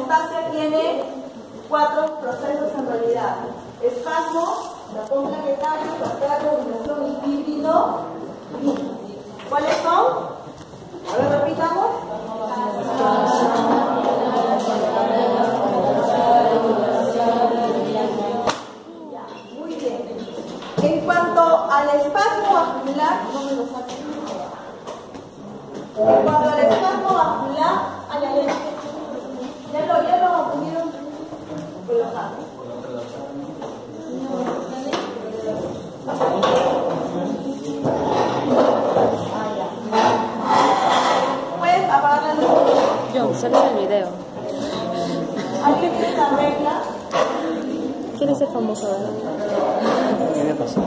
homeostasia tiene 4 procesos en realidad. Espasmo, tapón plaquetario, vasoconstricción y fíbrido. ¿Cuáles son? A ver, repitamos. Muy bien. En cuanto al espasmo vascular, no me lo saquen. En cuanto al espasmo vascular, ya lo pudieron colocar. ¿Puedes apagar la luz? John, sale del video. ¿Alguien tiene la regla? ¿Quién es el famoso, verdad? ¿Qué me pasó?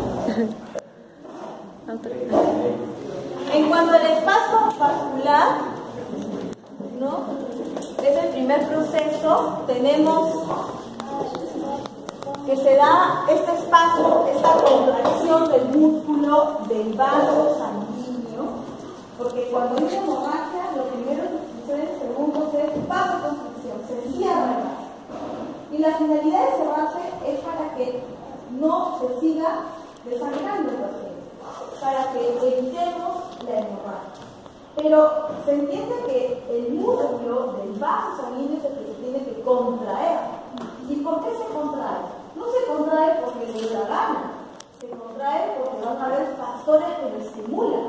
En cuanto al espasmo vascular, ¿no? Es el primer proceso. Tenemos que se da este espasmo, esta contracción del músculo del vaso sanguíneo, porque cuando hay hemorragia, lo primero que sucede en segundos es vasoconstricción, se cierra el vaso. Y la finalidad de cerrarse es para que no se siga desangrando el paciente, para que evitemos la hemorragia. Pero se entiende que el músculo del vaso sanguíneo es el que se tiene que contraer. ¿Y por qué se contrae? No se contrae porque le dé la gana, se contrae porque van a haber factores que lo estimulan.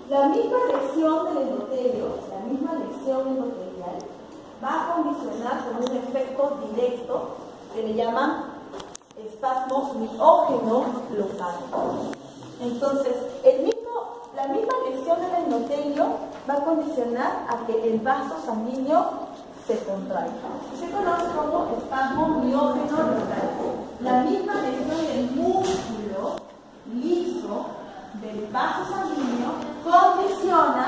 La misma lesión del endotelio, la misma lesión endotelial, va a condicionar con un efecto directo que le llaman espasmo miógeno local. Entonces, la misma lesión del endotelio va a condicionar a que el vaso sanguíneo se contraiga. Se conoce como espasmo miógeno local. La misma lesión del músculo liso del vaso sanguíneo condiciona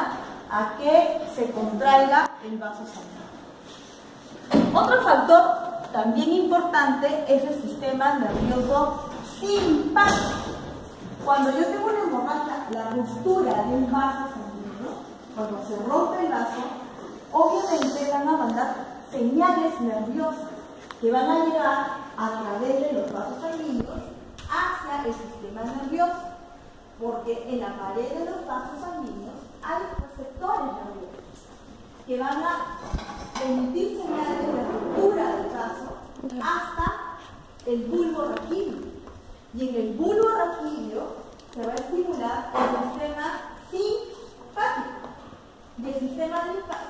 a que se contraiga el vaso sanguíneo. Otro factor también importante es el sistema nervioso simpático. Cuando yo tengo una hemorragia, la ruptura de un vaso sanguíneo, cuando se rompe el vaso, obviamente van a mandar señales nerviosas que van a llegar a través de los vasos sanguíneos hacia el sistema nervioso, porque en la pared de los vasos sanguíneos hay receptores nerviosos que van a emitir señales de ruptura del vaso hasta el bulbo raquídeo. Y en el bulbo raquídeo se va a estimular el sistema simpático. Y el sistema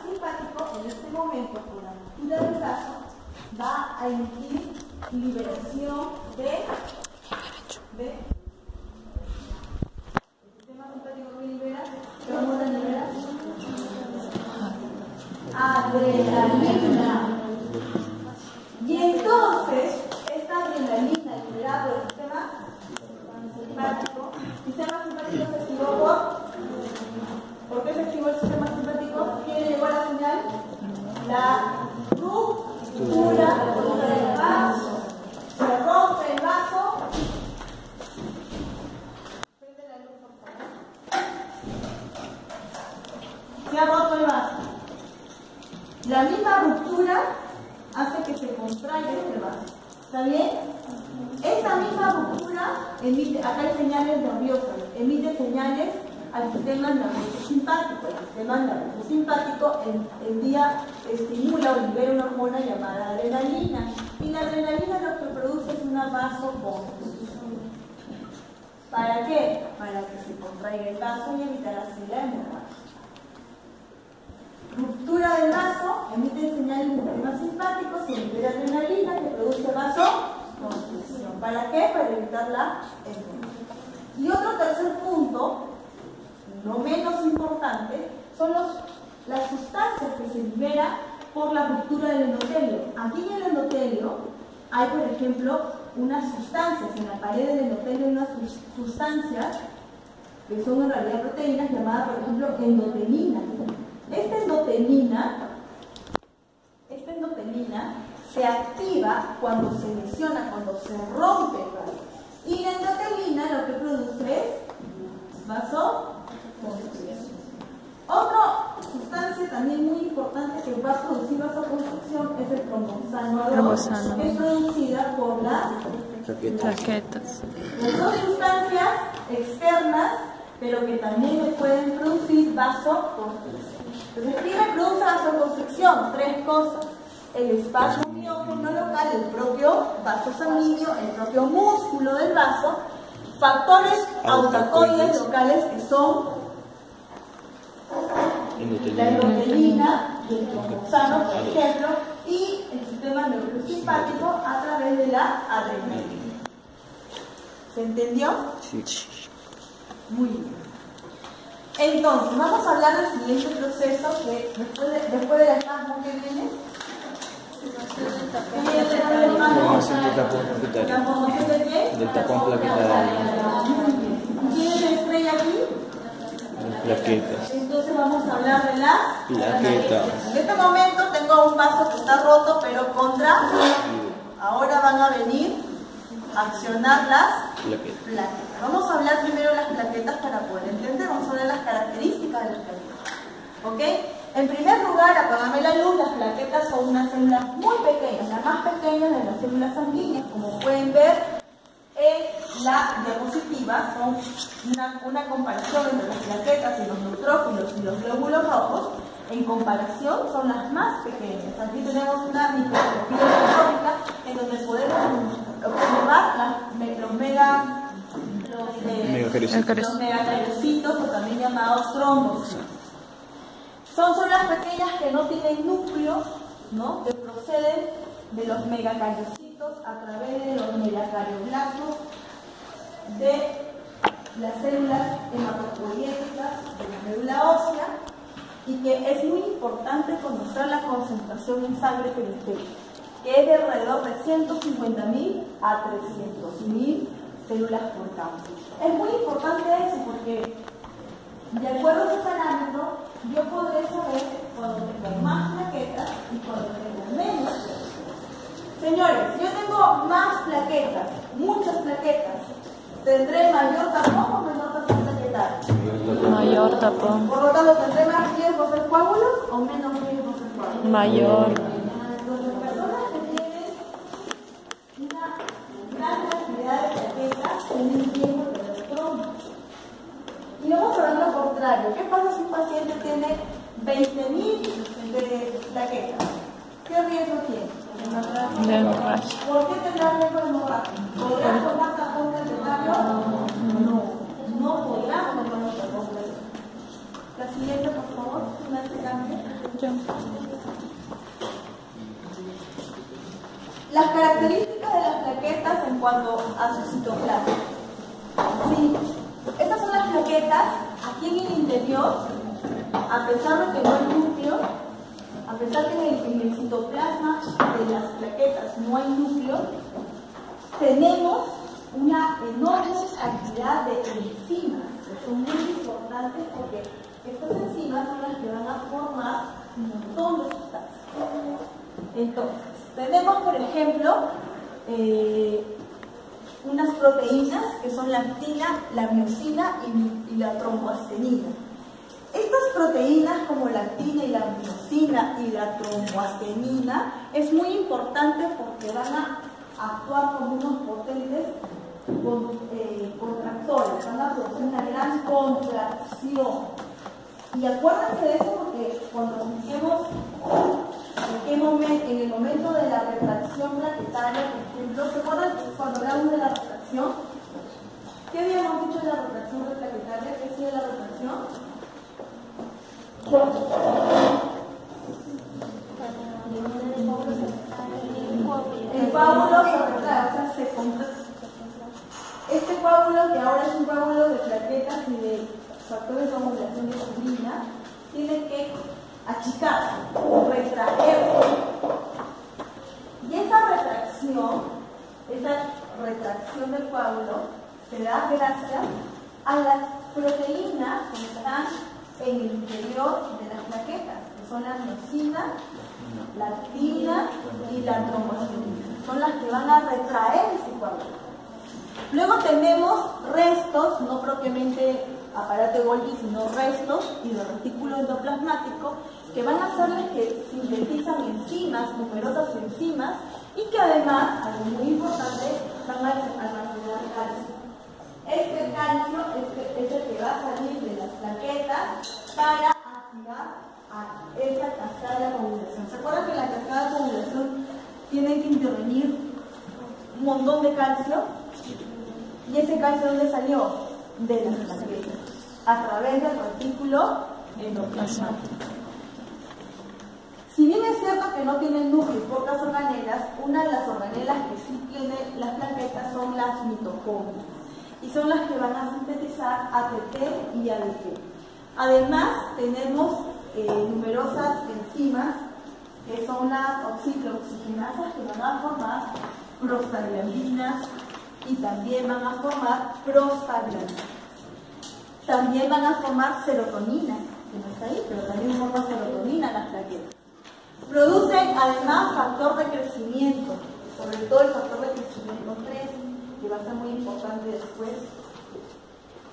simpático, en este momento, con la ruptura del vaso, va a emitir liberación de el sistema simpático que libera, ¿qué vamos a liberar? Adrenalina. Y entonces, esta adrenalina liberada por el sistema simpático se activó ¿por qué se activó el sistema simpático? ¿Quién le llegó a la señal? La ruptura del vaso. Se rompe el vaso. Prende la luz, por favor. Se ha roto el vaso. La misma ruptura hace que se contraiga este vaso. ¿Está bien? Esta misma ruptura emite, acá hay señales nerviosas, emite señales al sistema nervioso simpático. El sistema nervioso simpático estimula o libera una hormona llamada adrenalina. Y la adrenalina lo que produce es una vasoconstricción. ¿Para qué? Para que se contraiga el vaso y evitar así la hemorragia. Ruptura del vaso, emite señales del sistema simpático, se libera adrenalina que produce vasoconstricción. ¿Para qué? Para evitar la hemorragia. Y otro tercer punto, no menos importante, son las sustancias que se liberan por la ruptura del endotelio. Aquí en el endotelio hay, por ejemplo, unas sustancias, en la pared del endotelio hay unas sustancias que son en realidad proteínas llamadas, por ejemplo, endotelina. Esta endotelina se activa cuando se lesiona, cuando se rompe el vaso. Y la endotelina lo que produce es vasoconstricción. Otra sustancia también muy importante que va a producir vasoconstricción trombosano Trombosano. es producida por las Plaquetas. son sustancias externas, pero que también me pueden producir vasoconstricción. Entonces, ¿qué me produce vasoconstricción? Tres cosas. El espasmo miógeno local, el propio vaso sanguíneo, el propio músculo del vaso, factores autacoides locales que son la endotelina y el trombosano, por ejemplo, y el sistema neurosimpático a través de la adrenalina. ¿Se entendió? Sí. Muy bien. Entonces, vamos a hablar del siguiente proceso que después del espasmo que viene. Formación del tapón plaquetario. ¿La formación de qué? Del tapón plaquetario. ¿Quién es la estrella aquí? Plaquetas. Entonces vamos a hablar de las Plaquetas. En este momento tengo un vaso que está roto, pero contra. Ahora van a venir a accionar las Plaquetas. plaquetas. Vamos a hablar primero de las plaquetas para poder entender. Vamos a ver las características de las plaquetas. ¿Ok? En primer lugar, apagame la luz, las plaquetas son unas células muy pequeñas, las más pequeñas de las células sanguíneas. Como pueden ver en la diapositiva, son una comparación entre las plaquetas y los neutrófilos y los glóbulos rojos. En comparación, son las más pequeñas. Aquí tenemos una microscopía electrónica en donde podemos observar los megacariocitos, o también llamados trombos. Son células pequeñas que no tienen núcleo, ¿no? Que proceden de los megacariocitos a través de los megacarioblastos de las células hematopoieticas de la médula ósea, y que es muy importante conocer la concentración en sangre periférica, que es de alrededor de 150.000 a 300.000 células por campo. Es muy importante eso porque, de acuerdo a ese parámetro, yo podré saber cuando tengo más plaquetas y cuando tengo menos plaquetas. Señores, yo tengo más plaquetas, muchas plaquetas. ¿Tendré mayor tapón o menor tapón plaquetario? Mayor tapón. Por lo tanto, ¿tendré más riesgo de coágulos o menos riesgo de coágulos? Mayor. Entonces, las personas que tienen una gran cantidad de plaquetas tienen riesgo de tener trombos. Y vamos a ver lo contrario. ¿Qué pasa si un paciente tiene 20.000 de plaquetas? ¿Qué riesgo tiene? De hemorragia. ¿Por qué tendrá riesgo de hemorragia? ¿Podrá formar tapón plaquetario? No podrá formar un tapón plaquetario. La siguiente, por favor, una cambio. Las características de las plaquetas en cuanto a su citoplasma. Sí, estas son las plaquetas. Aquí en el interior, a pesar de que no hay núcleo, a pesar de que en el citoplasma de las plaquetas no hay núcleo, tenemos una enorme cantidad de enzimas que son muy importantes porque estas enzimas son las que van a formar un montón de sustancias. Entonces, tenemos por ejemplo unas proteínas que son la actina, la miosina y la tromboastenina. Estas proteínas como la actina y la miosina y la tromboastenina es muy importante porque van a actuar como unos potentes contractores, van a producir una gran contracción. Y acuérdense de eso porque cuando iniciemos en el momento de la retracción plaquetaria, por ejemplo, ¿se acuerdan cuando hablamos de la retracción? ¿Qué habíamos dicho de la retracción plaquetaria? ¿Qué sigue la retracción? El coágulo se retracta, se contrae. Este coágulo, que ahora es un coágulo de plaquetas y de factores de coagulación de fibrina, tiene que achicarse, retraerse. Y esa retracción del coágulo se da gracias a las proteínas que están en el interior de las plaquetas, que son la miosina, la actina y la tromboastenina. Son las que van a retraer ese coágulo. Luego tenemos restos, no propiamente aparato de Golgi, sino restos y de retículo endoplasmático, que van a ser las que sintetizan enzimas, numerosas enzimas, y que además, algo muy importante, van a almacenar calcio. Este calcio es el que va a salir de las plaquetas para activar a esta cascada de coagulación. ¿Se acuerdan que en la cascada de coagulación tienen que intervenir un montón de calcio? ¿Y ese calcio dónde salió? De las plaquetas, a través del retículo endoplasmático. Si bien es cierto que no tienen núcleo y pocas organelas, una de las organelas que sí tiene las plaquetas son las mitocondrias, y son las que van a sintetizar ATP y ADP. Además, tenemos numerosas enzimas que son las oxiclooxigenasas, que van a formar prostaglandinas y también van a formar prostaglandinas. También van a formar serotonina, que no está ahí, pero también forma serotonina las plaquetas. Producen además factor de crecimiento, sobre todo el factor de crecimiento 3, que va a ser muy importante después.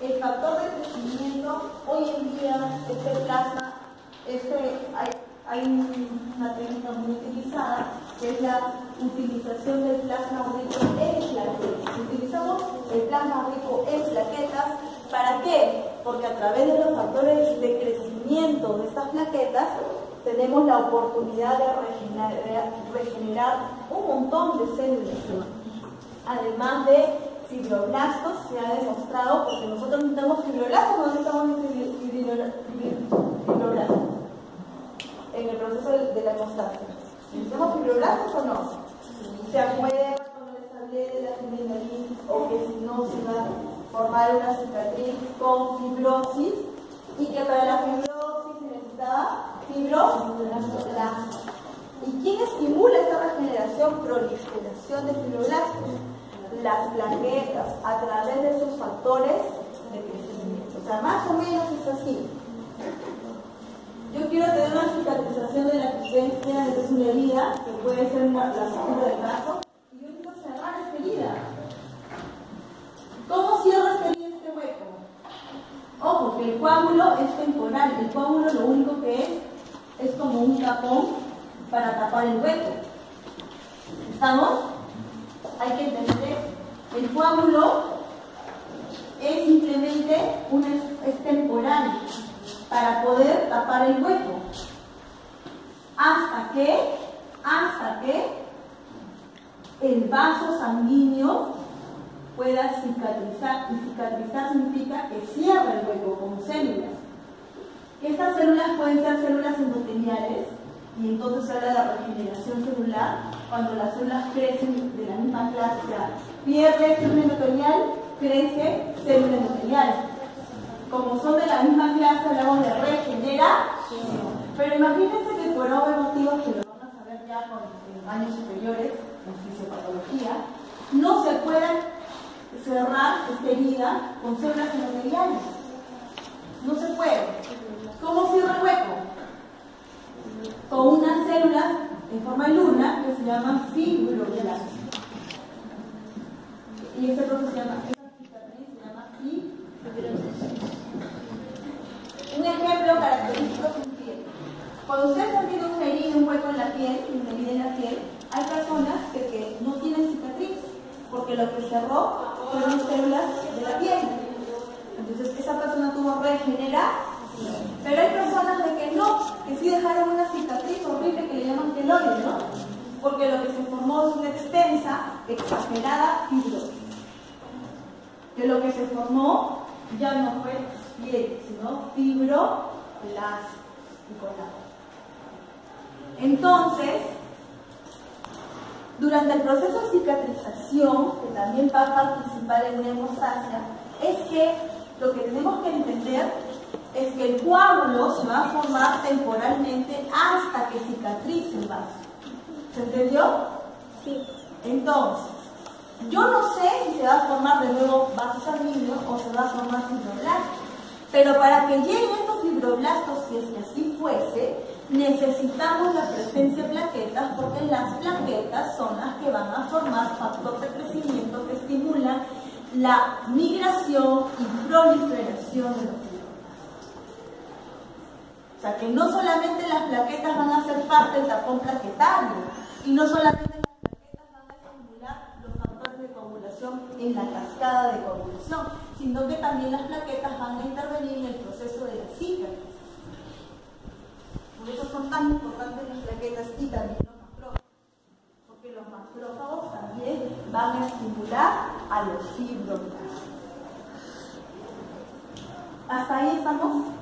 El factor de crecimiento, hoy en día, este plasma, hay una técnica muy utilizada, que es la utilización del plasma rico en plaquetas. Utilizamos el plasma rico en plaquetas, ¿para qué? Porque a través de los factores de crecimiento de estas plaquetas, tenemos la oportunidad de regenerar un montón de células. Además de fibroblastos, se ha demostrado, porque nosotros necesitamos fibroblastos, no necesitamos fibroblastos en el proceso de la hemostasia. ¿Necesitamos fibroblastos o no? ¿Se acuerdan cuando les hablé de la fibrinolina, o que si no se va a formar una cicatriz con fibrosis, y que para la fibrosis se necesitaba fibroblastos? ¿Y quién estimula esta regeneración, proliferación de fibroblastos? Las plaquetas, a través de sus factores de crecimiento. O sea, más o menos es así. Yo quiero tener una cicatrización de la existencia de una herida, que puede ser la fractura del brazo, y yo quiero cerrar esta herida. ¿Cómo cierro esta herida, este hueco? Ojo, que el coágulo es temporal. El coágulo lo único que es como un tapón para tapar el hueco. ¿Estamos? Hay que entender, el coágulo es simplemente es temporal para poder tapar el hueco hasta que el vaso sanguíneo pueda cicatrizar, y cicatrizar significa que cierra el hueco con células. Estas células pueden ser células endoteliales, y entonces se habla de la regeneración celular cuando las células crecen de la misma clase. O sea, pierde célula endotelial, crece célula endotelial. Como son de la misma clase, hablamos de regeneración. Pero imagínense que por obvios motivos, que lo vamos a ver ya en años superiores, en fisiopatología, no se puedan cerrar esta herida con células endoteliales. No se puede. ¿Cómo cierra el hueco? Con unas células en forma de luna que se llaman fibroblastos. Y este proceso se llama, esta cicatriz se llama fibrosis. Un ejemplo característico es un pie. Cuando ustedes han tenido una herida, un hueco en la piel, una herida en la piel, hay personas que no tienen cicatriz, porque lo que cerró fueron células de la piel. Entonces, esa persona tuvo regeneración. Pero hay personas de que no, que sí dejaron una cicatriz horrible que le llaman queloide, ¿no? Porque lo que se formó es una extensa, exagerada fibrosis. Que lo que se formó ya no fue piel, sino fibroblastos. Entonces, durante el proceso de cicatrización, que también va a participar en una hemostasia, es que lo que tenemos que entender es que el coágulo se va a formar temporalmente hasta que cicatrice el vaso. ¿Se entendió? Sí. Entonces, yo no sé si se va a formar de nuevo vaso sanguíneo o se va a formar fibroblastos. Pero para que lleguen estos fibroblastos, si es que así fuese, necesitamos la presencia de plaquetas, porque las plaquetas son las que van a formar factor de crecimiento que estimulan la migración y proliferación de los fibroblastos. sea que no solamente las plaquetas van a ser parte del tapón plaquetario, y no solamente las plaquetas van a estimular los factores de coagulación en la cascada de coagulación, sino que también las plaquetas van a intervenir en el proceso de la cicatrización. Por eso son tan importantes las plaquetas y también los macrófagos, porque los macrófagos también van a estimular a los fibroblastos. ¿Hasta ahí estamos?